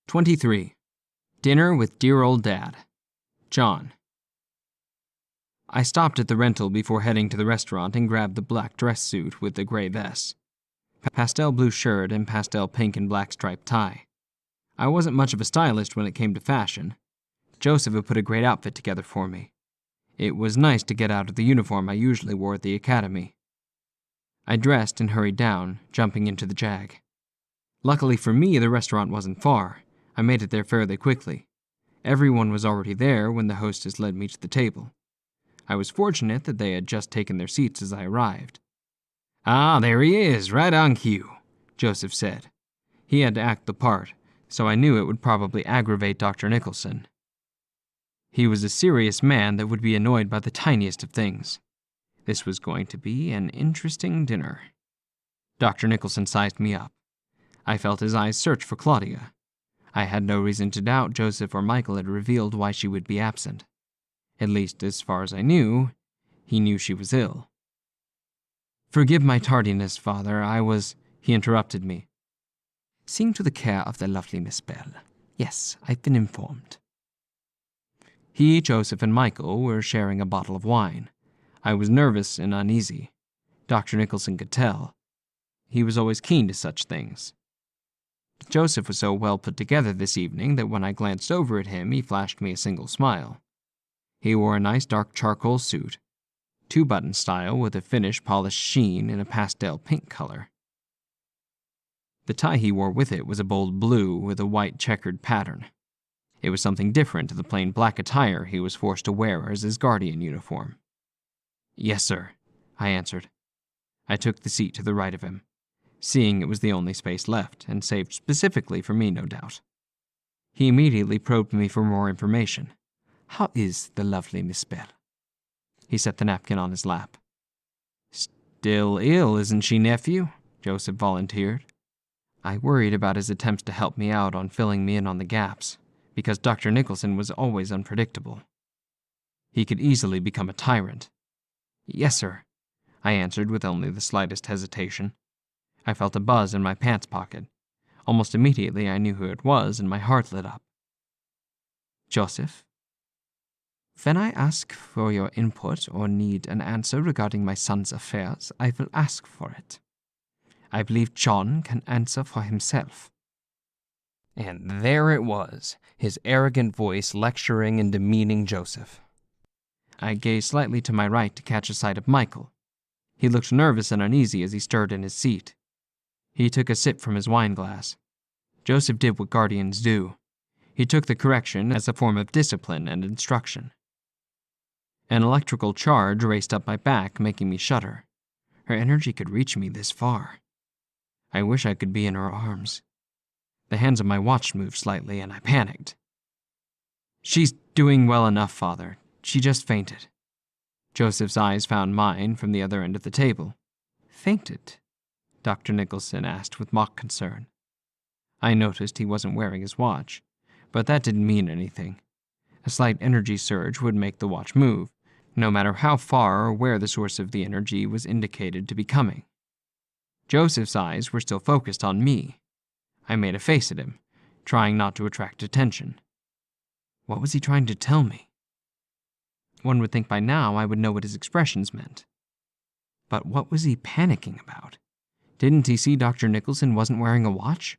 23. Dinner with dear old Dad. John. I stopped at the rental before heading to the restaurant and grabbed the black dress suit with the gray vest, pastel blue shirt, and pastel pink and black striped tie. I wasn't much of a stylist when it came to fashion. Joseph had put a great outfit together for me. It was nice to get out of the uniform I usually wore at the academy. I dressed and hurried down, jumping into the Jag. Luckily for me, the restaurant wasn't far. I made it there fairly quickly. Everyone was already there when the hostess led me to the table. I was fortunate that they had just taken their seats as I arrived. "Ah, there he is, right on cue," Joseph said. He had to act the part, so I knew it would probably aggravate Dr. Nicholson. He was a serious man that would be annoyed by the tiniest of things. This was going to be an interesting dinner. Dr. Nicholson sized me up. I felt his eyes search for Claudia. I had no reason to doubt Joseph or Michael had revealed why she would be absent. At least, as far as I knew, he knew she was ill. "Forgive my tardiness, Father. He interrupted me. "Seeing to the care of the lovely Miss Bell. Yes, I've been informed." He, Joseph, and Michael were sharing a bottle of wine. I was nervous and uneasy. Dr. Nicholson could tell. He was always keen to such things. Joseph was so well put together this evening that when I glanced over at him, he flashed me a single smile. He wore a nice dark charcoal suit, two-button style with a finished polished sheen in a pastel pink color. The tie he wore with it was a bold blue with a white checkered pattern. It was something different to the plain black attire he was forced to wear as his guardian uniform. "Yes, sir," I answered. I took the seat to the right of him, seeing it was the only space left, and saved specifically for me, no doubt. He immediately probed me for more information. "How is the lovely Miss Bell?" He set the napkin on his lap. "Still ill, isn't she, nephew?" Joseph volunteered. I worried about his attempts to help me out on filling me in on the gaps, because Dr. Nicholson was always unpredictable. He could easily become a tyrant. "Yes, sir," I answered with only the slightest hesitation. I felt a buzz in my pants pocket. Almost immediately I knew who it was, and my heart lit up. "Joseph? When I ask for your input or need an answer regarding my son's affairs, I will ask for it. I believe John can answer for himself." And there it was, his arrogant voice lecturing and demeaning Joseph. I gazed slightly to my right to catch a sight of Michael. He looked nervous and uneasy as he stirred in his seat. He took a sip from his wine glass. Joseph did what guardians do. He took the correction as a form of discipline and instruction. An electrical charge raced up my back, making me shudder. Her energy could reach me this far. I wish I could be in her arms. The hands of my watch moved slightly, and I panicked. "She's doing well enough, Father. She just fainted." Joseph's eyes found mine from the other end of the table. "Fainted?" Dr. Nicholson asked with mock concern. I noticed he wasn't wearing his watch, but that didn't mean anything. A slight energy surge would make the watch move, no matter how far or where the source of the energy was indicated to be coming. Joseph's eyes were still focused on me. I made a face at him, trying not to attract attention. What was he trying to tell me? One would think by now I would know what his expressions meant. But what was he panicking about? Didn't he see Dr. Nicholson wasn't wearing a watch?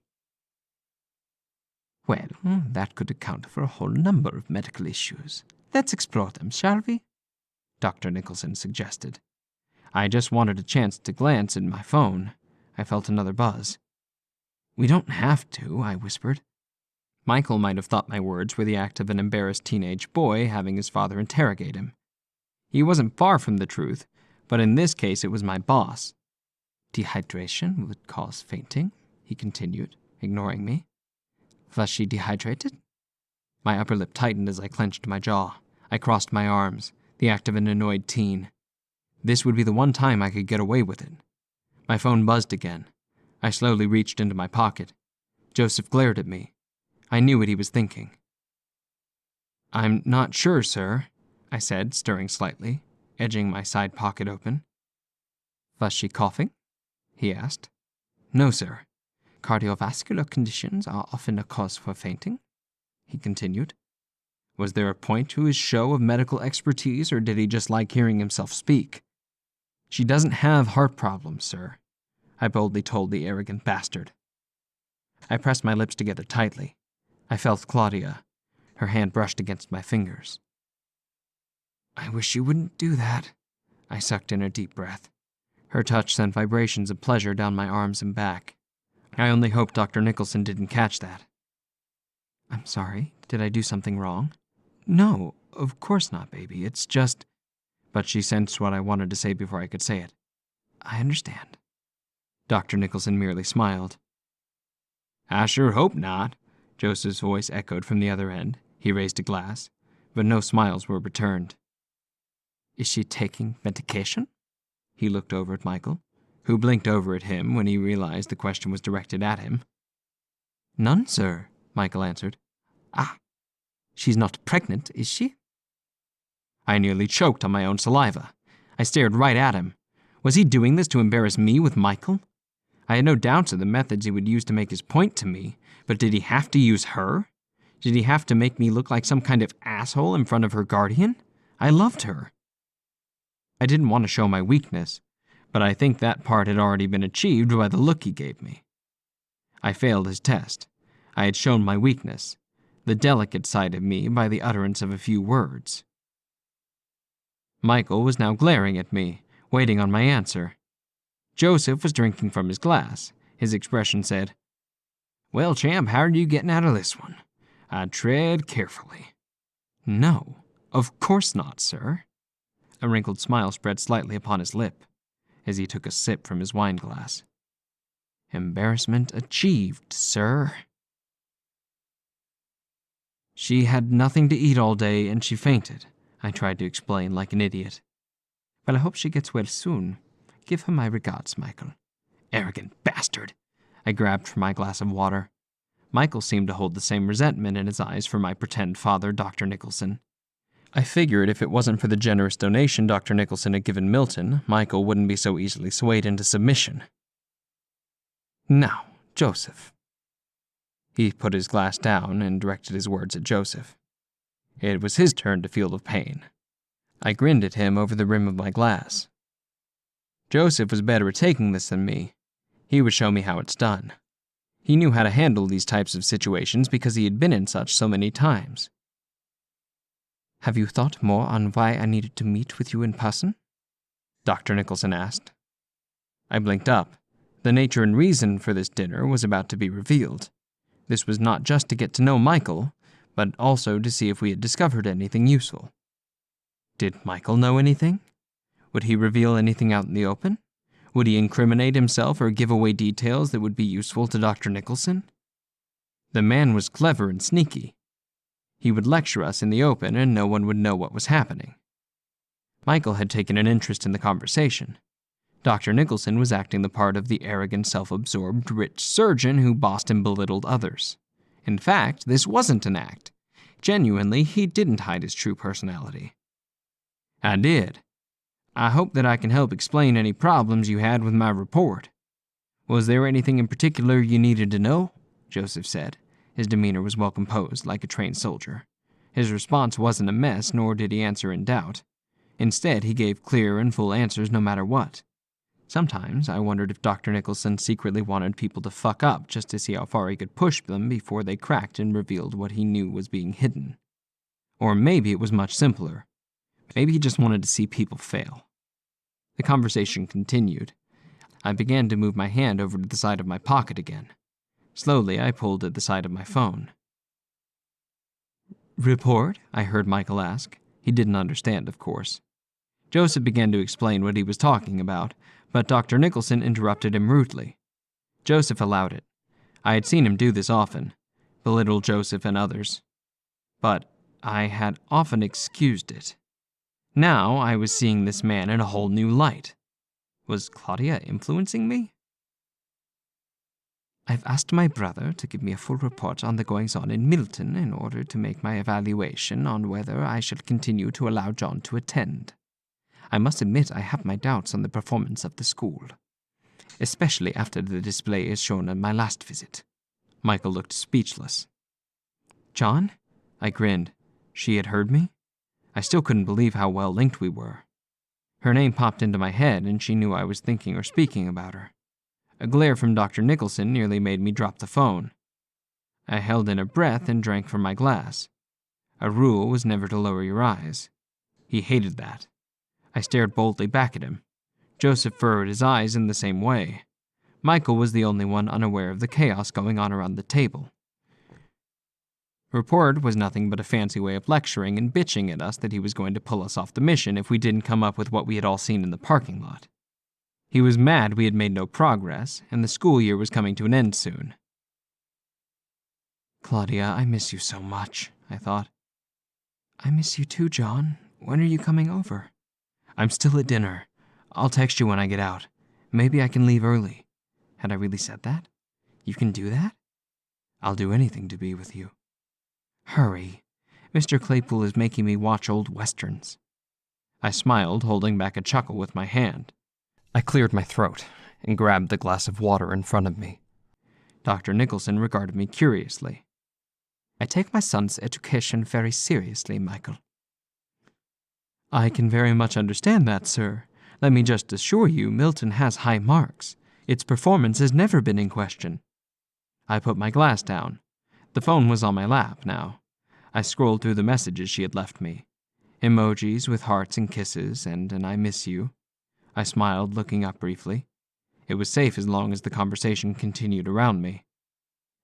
"Well, that could account for a whole number of medical issues. Let's explore them, shall we?" Dr. Nicholson suggested. I just wanted a chance to glance at my phone. I felt another buzz. "We don't have to," I whispered. Michael might have thought my words were the act of an embarrassed teenage boy having his father interrogate him. He wasn't far from the truth, but in this case it was my boss. "Dehydration would cause fainting," he continued, ignoring me. "Was she dehydrated?" My upper lip tightened as I clenched my jaw. I crossed my arms, the act of an annoyed teen. This would be the one time I could get away with it. My phone buzzed again. I slowly reached into my pocket. Joseph glared at me. I knew what he was thinking. "I'm not sure, sir," I said, stirring slightly, edging my side pocket open. "Was she coughing?" he asked. "No, sir. Cardiovascular conditions are often a cause for fainting," he continued. Was there a point to his show of medical expertise, or did he just like hearing himself speak? "She doesn't have heart problems, sir," I boldly told the arrogant bastard. I pressed my lips together tightly. I felt Claudia. Her hand brushed against my fingers. "I wish you wouldn't do that." I sucked in a deep breath. Her touch sent vibrations of pleasure down my arms and back. I only hoped Dr. Nicholson didn't catch that. "I'm sorry. Did I do something wrong?" "No, of course not, baby. It's just—" But she sensed what I wanted to say before I could say it. "I understand." Dr. Nicholson merely smiled. "I sure hope not," Joseph's voice echoed from the other end. He raised a glass, but no smiles were returned. "Is she taking medication?" He looked over at Michael, who blinked over at him when he realized the question was directed at him. "None, sir," Michael answered. "Ah, she's not pregnant, is she?" I nearly choked on my own saliva. I stared right at him. Was he doing this to embarrass me with Michael? I had no doubts of the methods he would use to make his point to me, but did he have to use her? Did he have to make me look like some kind of asshole in front of her guardian? I loved her. I didn't want to show my weakness, but I think that part had already been achieved by the look he gave me. I failed his test. I had shown my weakness, the delicate side of me, by the utterance of a few words. Michael was now glaring at me, waiting on my answer. Joseph was drinking from his glass. His expression said, "Well, champ, how are you getting out of this one? I'd tread carefully." "No, of course not, sir." A wrinkled smile spread slightly upon his lip as he took a sip from his wine glass. "Embarrassment achieved, sir." "She had nothing to eat all day and she fainted," I tried to explain like an idiot. "But I hope she gets well soon. Give her my regards, Michael." Arrogant bastard! I grabbed for my glass of water. Michael seemed to hold the same resentment in his eyes for my pretend father, Dr. Nicholson. I figured if it wasn't for the generous donation Dr. Nicholson had given Milton, Michael wouldn't be so easily swayed into submission. "Now, Joseph." He put his glass down and directed his words at Joseph. It was his turn to feel the pain. I grinned at him over the rim of my glass. Joseph was better at taking this than me. He would show me how it's done. He knew how to handle these types of situations because he had been in such so many times. "Have you thought more on why I needed to meet with you in person?" Dr. Nicholson asked. I blinked up. The nature and reason for this dinner was about to be revealed. This was not just to get to know Michael, but also to see if we had discovered anything useful. Did Michael know anything? Would he reveal anything out in the open? Would he incriminate himself or give away details that would be useful to Dr. Nicholson? The man was clever and sneaky. He would lecture us in the open and no one would know what was happening. Michael had taken an interest in the conversation. Dr. Nicholson was acting the part of the arrogant, self-absorbed, rich surgeon who bossed and belittled others. In fact, this wasn't an act. Genuinely, he didn't hide his true personality. "I did. I hope that I can help explain any problems you had with my report. Was there anything in particular you needed to know?" Joseph said. His demeanor was well composed, like a trained soldier. His response wasn't a mess, nor did he answer in doubt. Instead, he gave clear and full answers no matter what. Sometimes I wondered if Dr. Nicholson secretly wanted people to fuck up just to see how far he could push them before they cracked and revealed what he knew was being hidden. Or maybe it was much simpler. Maybe he just wanted to see people fail. The conversation continued. I began to move my hand over to the side of my pocket again. Slowly, I pulled at the side of my phone. "Report?" I heard Michael ask. He didn't understand, of course. Joseph began to explain what he was talking about, but Dr. Nicholson interrupted him rudely. Joseph allowed it. I had seen him do this often, belittle Joseph and others. But I had often excused it. Now I was seeing this man in a whole new light. Was Claudia influencing me? "I've asked my brother to give me a full report on the goings-on in Milton in order to make my evaluation on whether I shall continue to allow John to attend. I must admit I have my doubts on the performance of the school. especially after the display as shown at my last visit." Michael looked speechless. "John?" I grinned. She had heard me? I still couldn't believe how well linked we were. Her name popped into my head, and she knew I was thinking or speaking about her. A glare from Dr. Nicholson nearly made me drop the phone. I held in a breath and drank from my glass. A rule was never to lower your eyes. He hated that. I stared boldly back at him. Joseph furrowed his eyes in the same way. Michael was the only one unaware of the chaos going on around the table. Report was nothing but a fancy way of lecturing and bitching at us that he was going to pull us off the mission if we didn't come up with what we had all seen in the parking lot. He was mad we had made no progress, and the school year was coming to an end soon. "Claudia, I miss you so much," I thought. "I miss you too, John. When are you coming over?" "I'm still at dinner. I'll text you when I get out. Maybe I can leave early." Had I really said that? "You can do that?" "I'll do anything to be with you." "Hurry. Mr. Claypool is making me watch old westerns." I smiled, holding back a chuckle with my hand. I cleared my throat and grabbed the glass of water in front of me. Dr. Nicholson regarded me curiously. "I take my son's education very seriously, Michael." "I can very much understand that, sir. Let me just assure you, Milton has high marks. Its performance has never been in question." I put my glass down. The phone was on my lap now. I scrolled through the messages she had left me. Emojis with hearts and kisses and an "I miss you." I smiled, looking up briefly. It was safe as long as the conversation continued around me.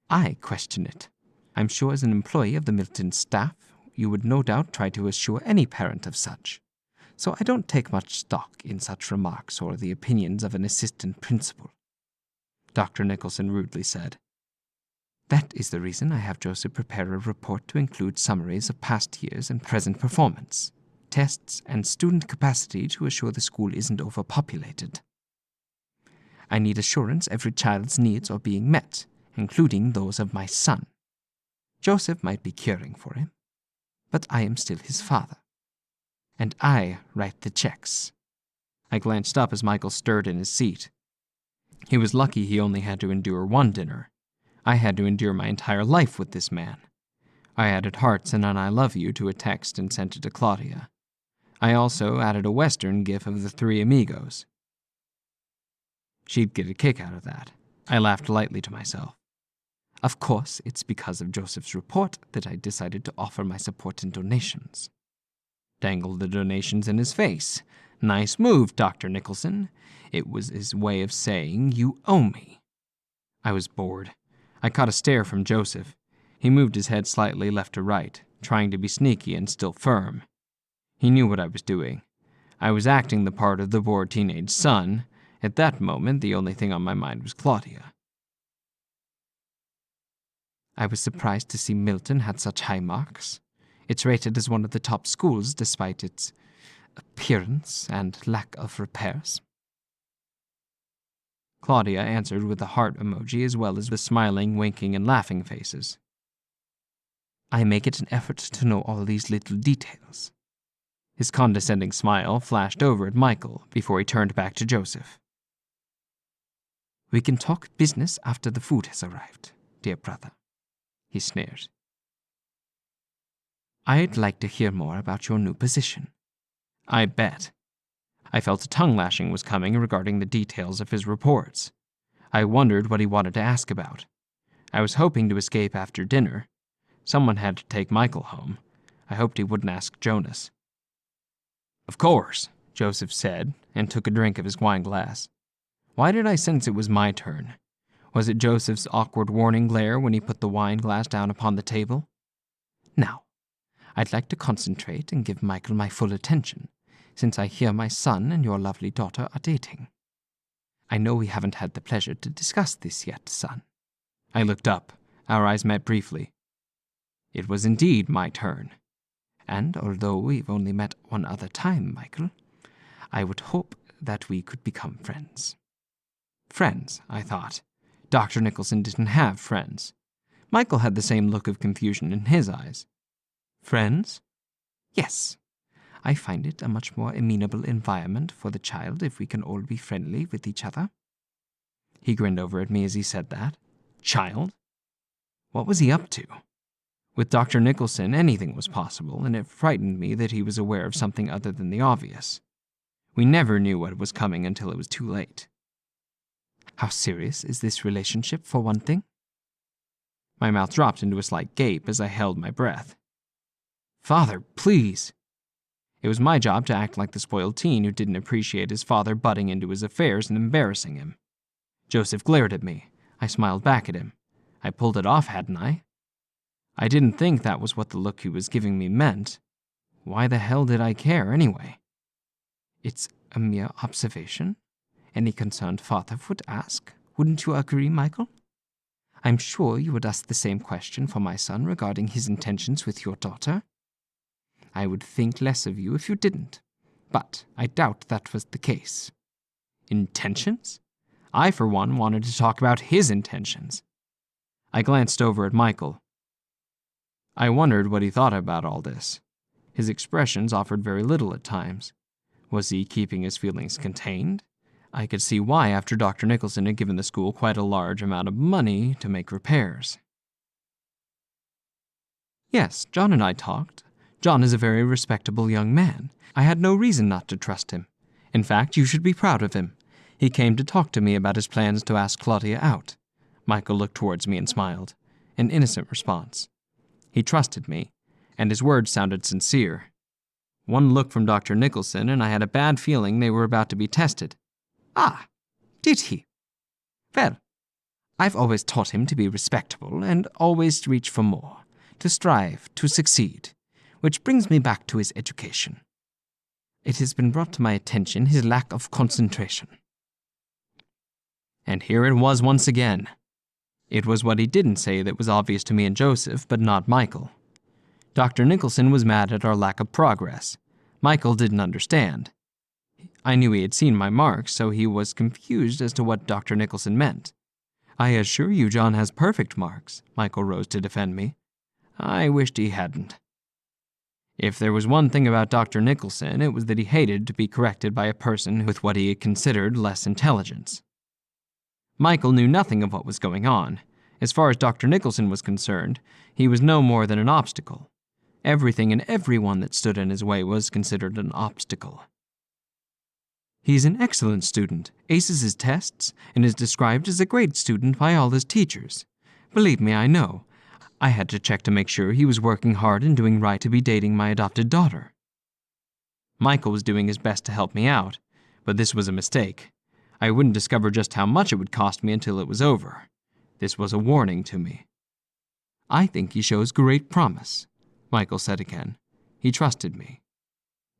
"I question it. I'm sure as an employee of the Milton staff, you would no doubt try to assure any parent of such. So I don't take much stock in such remarks or the opinions of an assistant principal," Dr. Nicholson rudely said. "That is the reason I have Joseph prepare a report to include summaries of past years and present performance, tests, and student capacity to assure the school isn't overpopulated. I need assurance every child's needs are being met, including those of my son. Joseph might be caring for him, but I am still his father. And I write the checks." I glanced up as Michael stirred in his seat. He was lucky he only had to endure one dinner. I had to endure my entire life with this man. I added hearts and an "I love you" to a text and sent it to Claudia. I also added a Western gif of the three amigos. She'd get a kick out of that. I laughed lightly to myself. Of course, it's because of Joseph's report that I decided to offer my support and donations. Dangled the donations in his face. "Nice move, Dr. Nicholson." It was his way of saying, "You owe me." I was bored. I caught a stare from Joseph. He moved his head slightly left to right, trying to be sneaky and still firm. He knew what I was doing. I was acting the part of the bored teenage son. At that moment, the only thing on my mind was Claudia. "I was surprised to see Milton had such high marks. It's rated as one of the top schools despite its appearance and lack of repairs." Claudia answered with a heart emoji as well as the smiling, winking, and laughing faces. "I make it an effort to know all these little details." His condescending smile flashed over at Michael before he turned back to Joseph. "We can talk business after the food has arrived, dear brother," he sneered. "I'd like to hear more about your new position." I bet. I felt a tongue lashing was coming regarding the details of his reports. I wondered what he wanted to ask about. I was hoping to escape after dinner. Someone had to take Michael home. I hoped he wouldn't ask Jonas. "Of course," Joseph said, and took a drink of his wine glass. Why did I sense it was my turn? Was it Joseph's awkward warning glare when he put the wine glass down upon the table? "Now, I'd like to concentrate and give Michael my full attention, since I hear my son and your lovely daughter are dating. I know we haven't had the pleasure to discuss this yet, son." I looked up. Our eyes met briefly. It was indeed my turn. "And although we've only met one other time, Michael, I would hope that we could become friends." Friends, I thought. Dr. Nicholson didn't have friends. Michael had the same look of confusion in his eyes. "Friends?" "Yes. I find it a much more amenable environment for the child if we can all be friendly with each other." He grinned over at me as he said that. Child? What was he up to? With Dr. Nicholson, anything was possible, and it frightened me that he was aware of something other than the obvious. We never knew what was coming until it was too late. How serious is this relationship, for one thing? My mouth dropped into a slight gape as I held my breath. Father, please! It was my job to act like the spoiled teen who didn't appreciate his father butting into his affairs and embarrassing him. Joseph glared at me. I smiled back at him. I pulled it off, hadn't I? I didn't think that was what the look he was giving me meant. Why the hell did I care, anyway? It's a mere observation. Any concerned father would ask. Wouldn't you agree, Michael? I'm sure you would ask the same question for my son regarding his intentions with your daughter. I would think less of you if you didn't, but I doubt that was the case. Intentions? I, for one, wanted to talk about his intentions. I glanced over at Michael. I wondered what he thought about all this. His expressions offered very little at times. Was he keeping his feelings contained? I could see why after Dr. Nicholson had given the school quite a large amount of money to make repairs. Yes, John and I talked. John is a very respectable young man. I had no reason not to trust him. In fact, you should be proud of him. He came to talk to me about his plans to ask Claudia out. Michael looked towards me and smiled. An innocent response. He trusted me, and his words sounded sincere. One look from Dr. Nicholson, and I had a bad feeling they were about to be tested. Ah, did he? Well, I've always taught him to be respectable and always to reach for more, to strive, to succeed, which brings me back to his education. It has been brought to my attention his lack of concentration. And here it was once again. It was what he didn't say that was obvious to me and Joseph, but not Michael. Dr. Nicholson was mad at our lack of progress. Michael didn't understand. I knew he had seen my marks, so he was confused as to what Dr. Nicholson meant. I assure you John has perfect marks. Michael rose to defend me. I wished he hadn't. If there was one thing about Dr. Nicholson, it was that he hated to be corrected by a person with what he had considered less intelligence. Michael knew nothing of what was going on. As far as Dr. Nicholson was concerned, he was no more than an obstacle. Everything and everyone that stood in his way was considered an obstacle. He's an excellent student, aces his tests, and is described as a great student by all his teachers. Believe me, I know. I had to check to make sure he was working hard and doing right to be dating my adopted daughter. Michael was doing his best to help me out, but this was a mistake. I wouldn't discover just how much it would cost me until it was over. This was a warning to me. I think he shows great promise, Michael said again. He trusted me,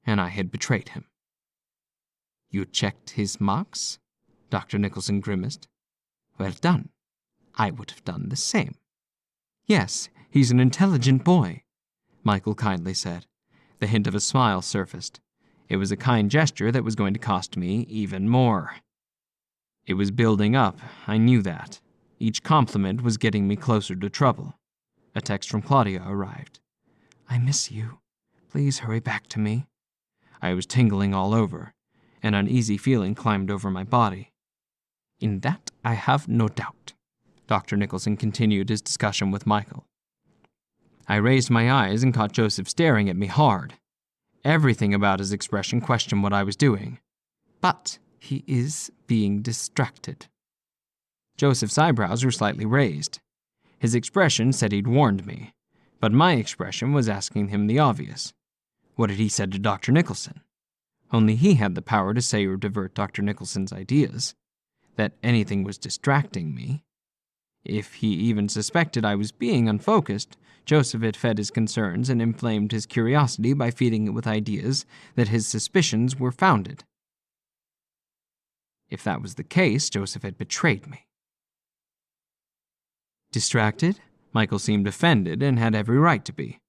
and I had betrayed him. You checked his marks? Dr. Nicholson grimaced. Well done. I would have done the same. Yes, he's an intelligent boy, Michael kindly said. The hint of a smile surfaced. It was a kind gesture that was going to cost me even more. It was building up, I knew that. Each compliment was getting me closer to trouble. A text from Claudia arrived. I miss you. Please hurry back to me. I was tingling all over. An uneasy feeling climbed over my body. In that I have no doubt. Dr. Nicholson continued his discussion with Michael. I raised my eyes and caught Joseph staring at me hard. Everything about his expression questioned what I was doing. But he is being distracted. Joseph's eyebrows were slightly raised. His expression said he'd warned me, but my expression was asking him the obvious. What had he said to Dr. Nicholson? Only he had the power to say or divert Dr. Nicholson's ideas. That anything was distracting me. If he even suspected I was being unfocused, Joseph had fed his concerns and inflamed his curiosity by feeding it with ideas that his suspicions were founded. If that was the case, Joseph had betrayed me. Distracted? Michael seemed offended and had every right to be.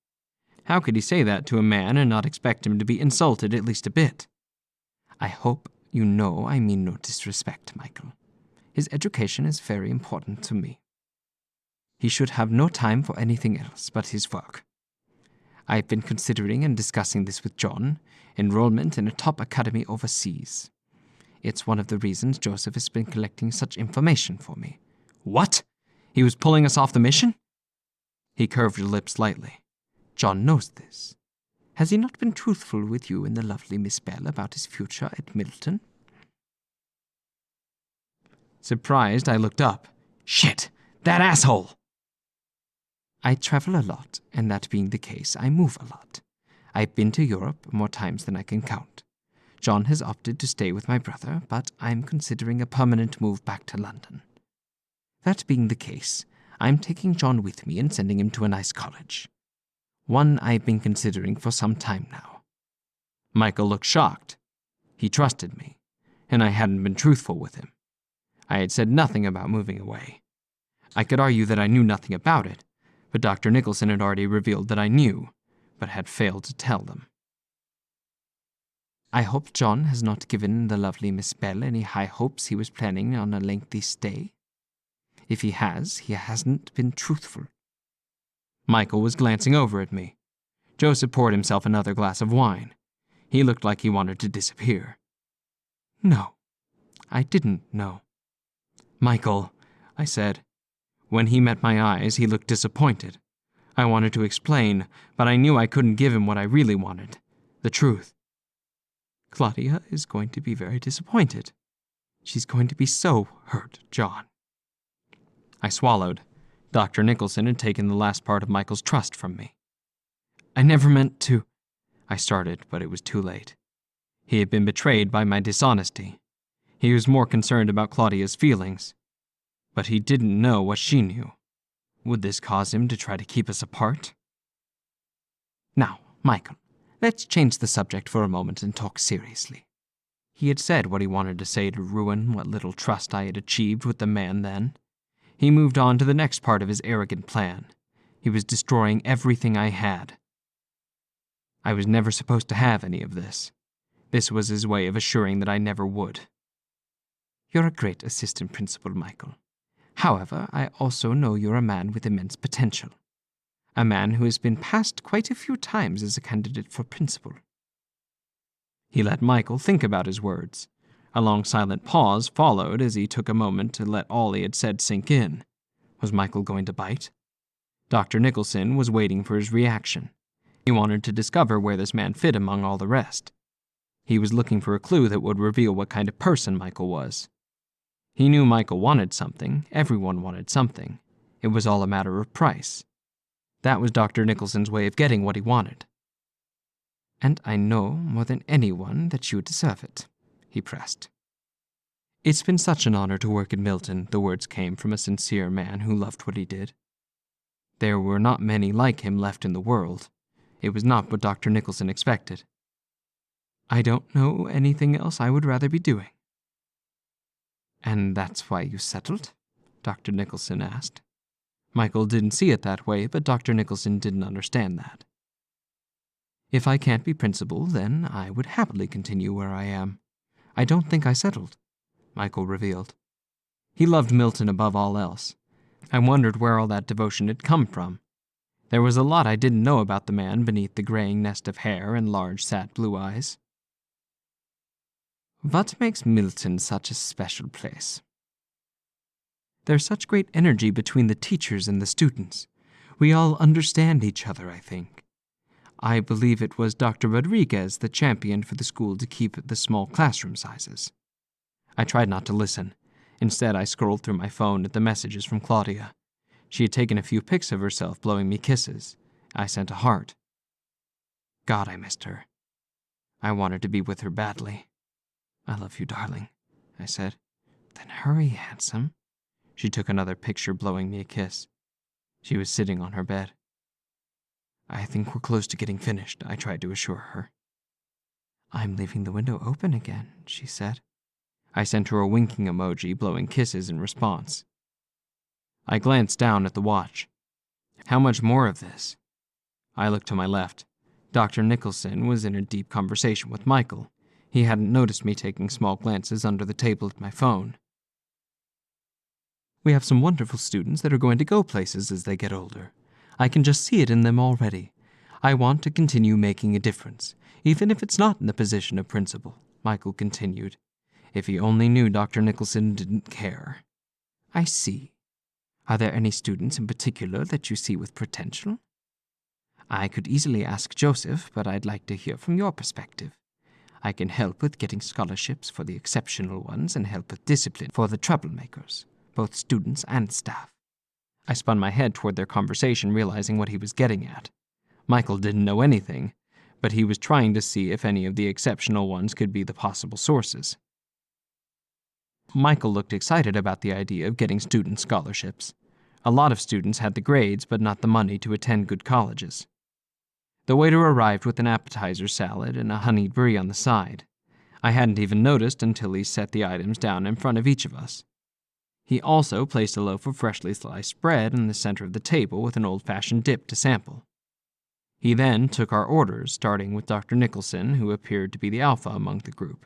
How could he say that to a man and not expect him to be insulted at least a bit? I hope you know I mean no disrespect, Michael. His education is very important to me. He should have no time for anything else but his work. I've been considering and discussing this with John, enrollment in a top academy overseas. It's one of the reasons Joseph has been collecting such information for me. What? He was pulling us off the mission? He curved her lips slightly. John knows this. Has he not been truthful with you and the lovely Miss Bell about his future at Milton? Surprised, I looked up. Shit! That asshole! I travel a lot, and that being the case, I move a lot. I've been to Europe more times than I can count. John has opted to stay with my brother, but I'm considering a permanent move back to London. That being the case, I'm taking John with me and sending him to a nice college. One I've been considering for some time now. Michael looked shocked. He trusted me, and I hadn't been truthful with him. I had said nothing about moving away. I could argue that I knew nothing about it, but Dr. Nicholson had already revealed that I knew, but had failed to tell them. I hope John has not given the lovely Miss Bell any high hopes he was planning on a lengthy stay. If he has, he hasn't been truthful. Michael was glancing over at me. Joseph poured himself another glass of wine. He looked like he wanted to disappear. No, I didn't know. Michael, I said. When he met my eyes, he looked disappointed. I wanted to explain, but I knew I couldn't give him what I really wanted, the truth. Claudia is going to be very disappointed. She's going to be so hurt, John. I swallowed. Dr. Nicholson had taken the last part of Michael's trust from me. I never meant to... I started, but it was too late. He had been betrayed by my dishonesty. He was more concerned about Claudia's feelings. But he didn't know what she knew. Would this cause him to try to keep us apart? Now, Michael, let's change the subject for a moment and talk seriously. He had said what he wanted to say to ruin what little trust I had achieved with the man then. He moved on to the next part of his arrogant plan. He was destroying everything I had. I was never supposed to have any of this. This was his way of assuring that I never would. You're a great assistant principal, Michael. However, I also know you're a man with immense potential. A man who has been passed quite a few times as a candidate for principal. He let Michael think about his words. A long silent pause followed as he took a moment to let all he had said sink in. Was Michael going to bite? Dr. Nicholson was waiting for his reaction. He wanted to discover where this man fit among all the rest. He was looking for a clue that would reveal what kind of person Michael was. He knew Michael wanted something. Everyone wanted something. It was all a matter of price. That was Dr. Nicholson's way of getting what he wanted. And I know more than anyone that you deserve it, he pressed. It's been such an honor to work at Milton, the words came from a sincere man who loved what he did. There were not many like him left in the world. It was not what Dr. Nicholson expected. I don't know anything else I would rather be doing. And that's why you settled? Dr. Nicholson asked. Michael didn't see it that way, but Dr. Nicholson didn't understand that. If I can't be principal, then I would happily continue where I am. I don't think I settled, Michael revealed. He loved Milton above all else. I wondered where all that devotion had come from. There was a lot I didn't know about the man beneath the graying nest of hair and large, sad blue eyes. What makes Milton such a special place? There's such great energy between the teachers and the students. We all understand each other, I think. I believe it was Dr. Rodriguez that championed for the school to keep the small classroom sizes. I tried not to listen. Instead, I scrolled through my phone at the messages from Claudia. She had taken a few pics of herself blowing me kisses. I sent a heart. God, I missed her. I wanted to be with her badly. I love you, darling, I said. Then hurry, handsome. She took another picture, blowing me a kiss. She was sitting on her bed. I think we're close to getting finished, I tried to assure her. I'm leaving the window open again, she said. I sent her a winking emoji, blowing kisses in response. I glanced down at the watch. How much more of this? I looked to my left. Dr. Nicholson was in a deep conversation with Michael. He hadn't noticed me taking small glances under the table at my phone. We have some wonderful students that are going to go places as they get older. I can just see it in them already. I want to continue making a difference, even if it's not in the position of principal, Michael continued. If he only knew Dr. Nicholson didn't care. I see. Are there any students in particular that you see with potential? I could easily ask Joseph, but I'd like to hear from your perspective. I can help with getting scholarships for the exceptional ones and help with discipline for the troublemakers, both students and staff. I spun my head toward their conversation, realizing what he was getting at. Michael didn't know anything, but he was trying to see if any of the exceptional ones could be the possible sources. Michael looked excited about the idea of getting student scholarships. A lot of students had the grades, but not the money to attend good colleges. The waiter arrived with an appetizer salad and a honeyed brie on the side. I hadn't even noticed until he set the items down in front of each of us. He also placed a loaf of freshly sliced bread in the center of the table with an old-fashioned dip to sample. He then took our orders, starting with Dr. Nicholson, who appeared to be the alpha among the group.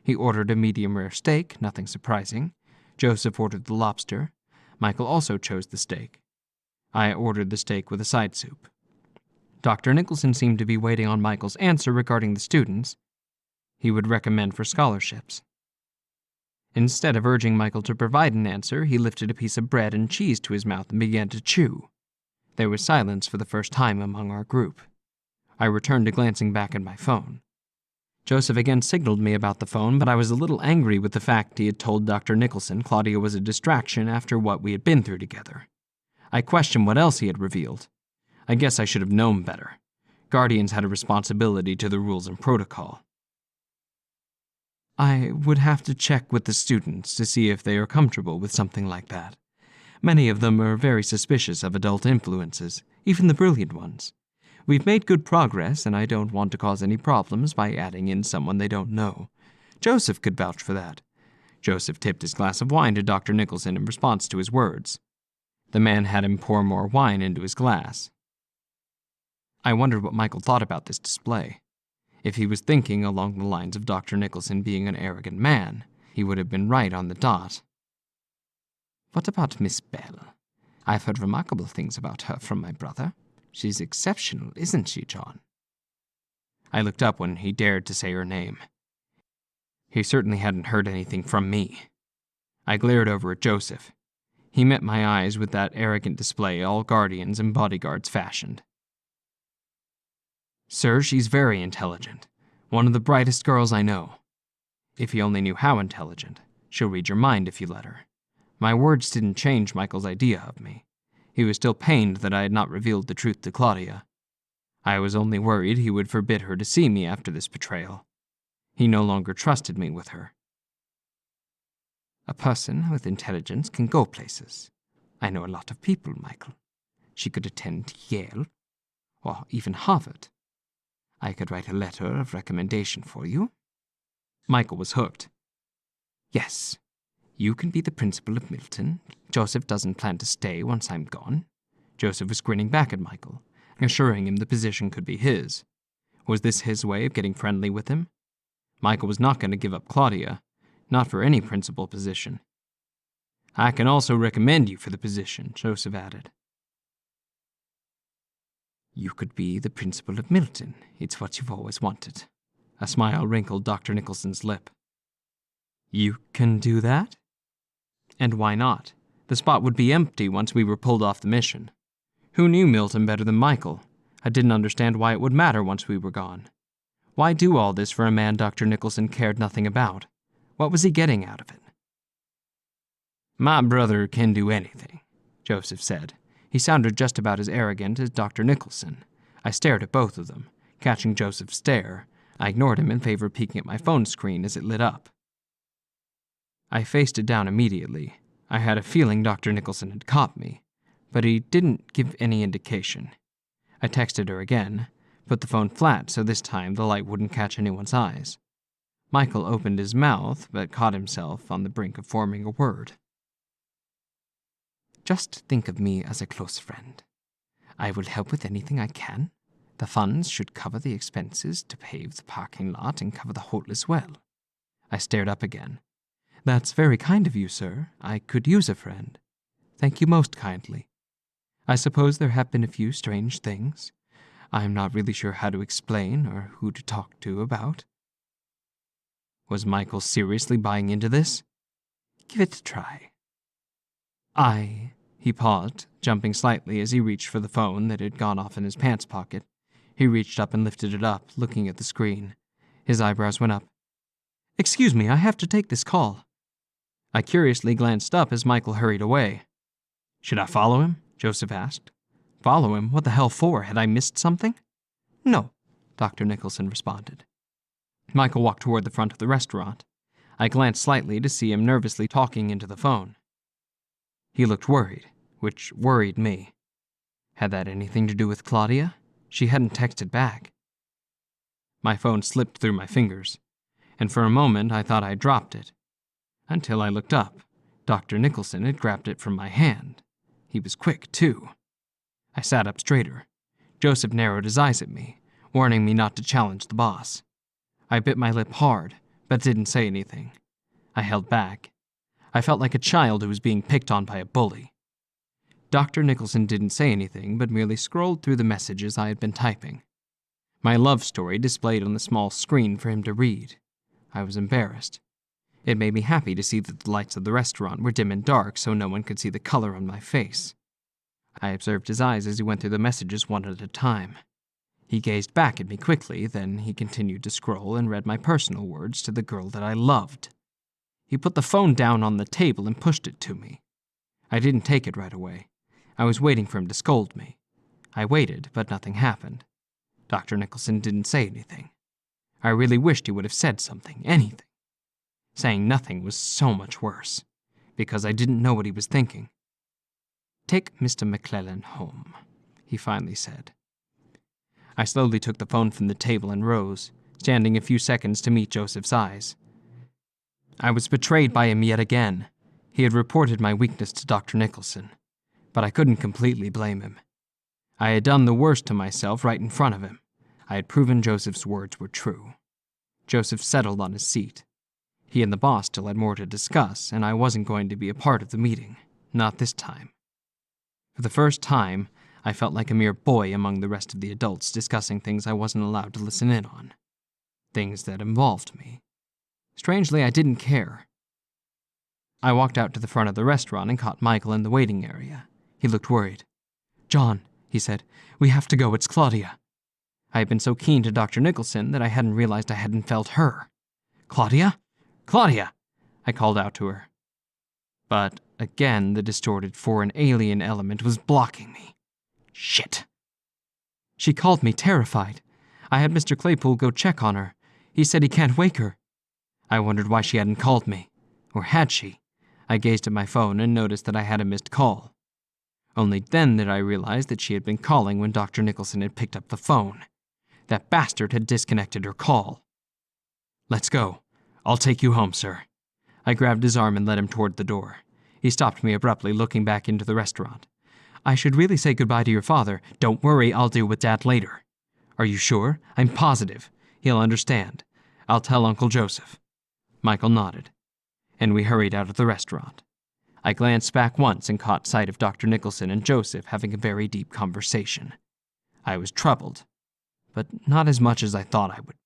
He ordered a medium-rare steak, nothing surprising. Joseph ordered the lobster. Michael also chose the steak. I ordered the steak with a side soup. Dr. Nicholson seemed to be waiting on Michael's answer regarding the students he would recommend for scholarships. Instead of urging Michael to provide an answer, he lifted a piece of bread and cheese to his mouth and began to chew. There was silence for the first time among our group. I returned to glancing back at my phone. Joseph again signaled me about the phone, but I was a little angry with the fact he had told Dr. Nicholson Claudia was a distraction after what we had been through together. I questioned what else he had revealed. I guess I should have known better. Guardians had a responsibility to the rules and protocol. I would have to check with the students to see if they are comfortable with something like that. Many of them are very suspicious of adult influences, even the brilliant ones. We've made good progress, and I don't want to cause any problems by adding in someone they don't know. Joseph could vouch for that. Joseph tipped his glass of wine to Dr. Nicholson in response to his words. The man had him pour more wine into his glass. I wondered what Michael thought about this display. If he was thinking along the lines of Dr. Nicholson being an arrogant man, he would have been right on the dot. What about Miss Bell? I've heard remarkable things about her from my brother. She's exceptional, isn't she, John? I looked up when he dared to say her name. He certainly hadn't heard anything from me. I glared over at Joseph. He met my eyes with that arrogant display all guardians and bodyguards fashioned. Sir, she's very intelligent. One of the brightest girls I know. If you only knew how intelligent, she'll read your mind if you let her. My words didn't change Michael's idea of me. He was still pained that I had not revealed the truth to Claudia. I was only worried he would forbid her to see me after this betrayal. He no longer trusted me with her. A person with intelligence can go places. I know a lot of people, Michael. She could attend Yale, or even Harvard. I could write a letter of recommendation for you. Michael was hooked. Yes, you can be the principal of Milton. Joseph doesn't plan to stay once I'm gone. Joseph was grinning back at Michael, assuring him the position could be his. Was this his way of getting friendly with him? Michael was not going to give up Claudia, not for any principal position. I can also recommend you for the position, Joseph added. You could be the principal of Milton. It's what you've always wanted. A smile wrinkled Dr. Nicholson's lip. You can do that? And why not? The spot would be empty once we were pulled off the mission. Who knew Milton better than Michael? I didn't understand why it would matter once we were gone. Why do all this for a man Dr. Nicholson cared nothing about? What was he getting out of it? My brother can do anything, Joseph said. He sounded just about as arrogant as Dr. Nicholson. I stared at both of them. Catching Joseph's stare, I ignored him in favor of peeking at my phone screen as it lit up. I faced it down immediately. I had a feeling Dr. Nicholson had caught me, but he didn't give any indication. I texted her again, put the phone flat so this time the light wouldn't catch anyone's eyes. Michael opened his mouth, but caught himself on the brink of forming a word. Just think of me as a close friend. I will help with anything I can. The funds should cover the expenses to pave the parking lot and cover the hole as well. I stared up again. That's very kind of you, sir. I could use a friend. Thank you most kindly. I suppose there have been a few strange things. I'm not really sure how to explain or who to talk to about. Was Michael seriously buying into this? Give it a try. He paused, jumping slightly as he reached for the phone that had gone off in his pants pocket. He reached up and lifted it up, looking at the screen. His eyebrows went up. Excuse me, I have to take this call. I curiously glanced up as Michael hurried away. Should I follow him? Joseph asked. Follow him? What the hell for? Had I missed something? No, Dr. Nicholson responded. Michael walked toward the front of the restaurant. I glanced slightly to see him nervously talking into the phone. He looked worried, which worried me. Had that anything to do with Claudia? She hadn't texted back. My phone slipped through my fingers, and for a moment I thought I'd dropped it. Until I looked up. Dr. Nicholson had grabbed it from my hand. He was quick, too. I sat up straighter. Joseph narrowed his eyes at me, warning me not to challenge the boss. I bit my lip hard, but didn't say anything. I held back. I felt like a child who was being picked on by a bully. Dr. Nicholson didn't say anything, but merely scrolled through the messages I had been typing. My love story displayed on the small screen for him to read. I was embarrassed. It made me happy to see that the lights of the restaurant were dim and dark so no one could see the color on my face. I observed his eyes as he went through the messages one at a time. He gazed back at me quickly, then he continued to scroll and read my personal words to the girl that I loved. He put the phone down on the table and pushed it to me. I didn't take it right away. I was waiting for him to scold me. I waited, but nothing happened. Dr. Nicholson didn't say anything. I really wished he would have said something, anything. Saying nothing was so much worse, because I didn't know what he was thinking. Take Mr. McClellan home, he finally said. I slowly took the phone from the table and rose, standing a few seconds to meet Joseph's eyes. I was betrayed by him yet again. He had reported my weakness to Dr. Nicholson, but I couldn't completely blame him. I had done the worst to myself right in front of him. I had proven Joseph's words were true. Joseph settled on his seat. He and the boss still had more to discuss, and I wasn't going to be a part of the meeting. Not this time. For the first time, I felt like a mere boy among the rest of the adults discussing things I wasn't allowed to listen in on. Things that involved me. Strangely, I didn't care. I walked out to the front of the restaurant and caught Michael in the waiting area. He looked worried. John, he said, we have to go, it's Claudia. I had been so keen to Dr. Nicholson that I hadn't realized I hadn't felt her. Claudia? Claudia! I called out to her. But again, the distorted foreign alien element was blocking me. Shit. She called me, terrified. I had Mr. Claypool go check on her. He said he can't wake her. I wondered why she hadn't called me. Or had she? I gazed at my phone and noticed that I had a missed call. Only then did I realize that she had been calling when Dr. Nicholson had picked up the phone. That bastard had disconnected her call. Let's go. I'll take you home, sir. I grabbed his arm and led him toward the door. He stopped me abruptly, looking back into the restaurant. I should really say goodbye to your father. Don't worry, I'll deal with Dad later. Are you sure? I'm positive. He'll understand. I'll tell Uncle Joseph. Michael nodded, and we hurried out of the restaurant. I glanced back once and caught sight of Dr. Nicholson and Joseph having a very deep conversation. I was troubled, but not as much as I thought I would be.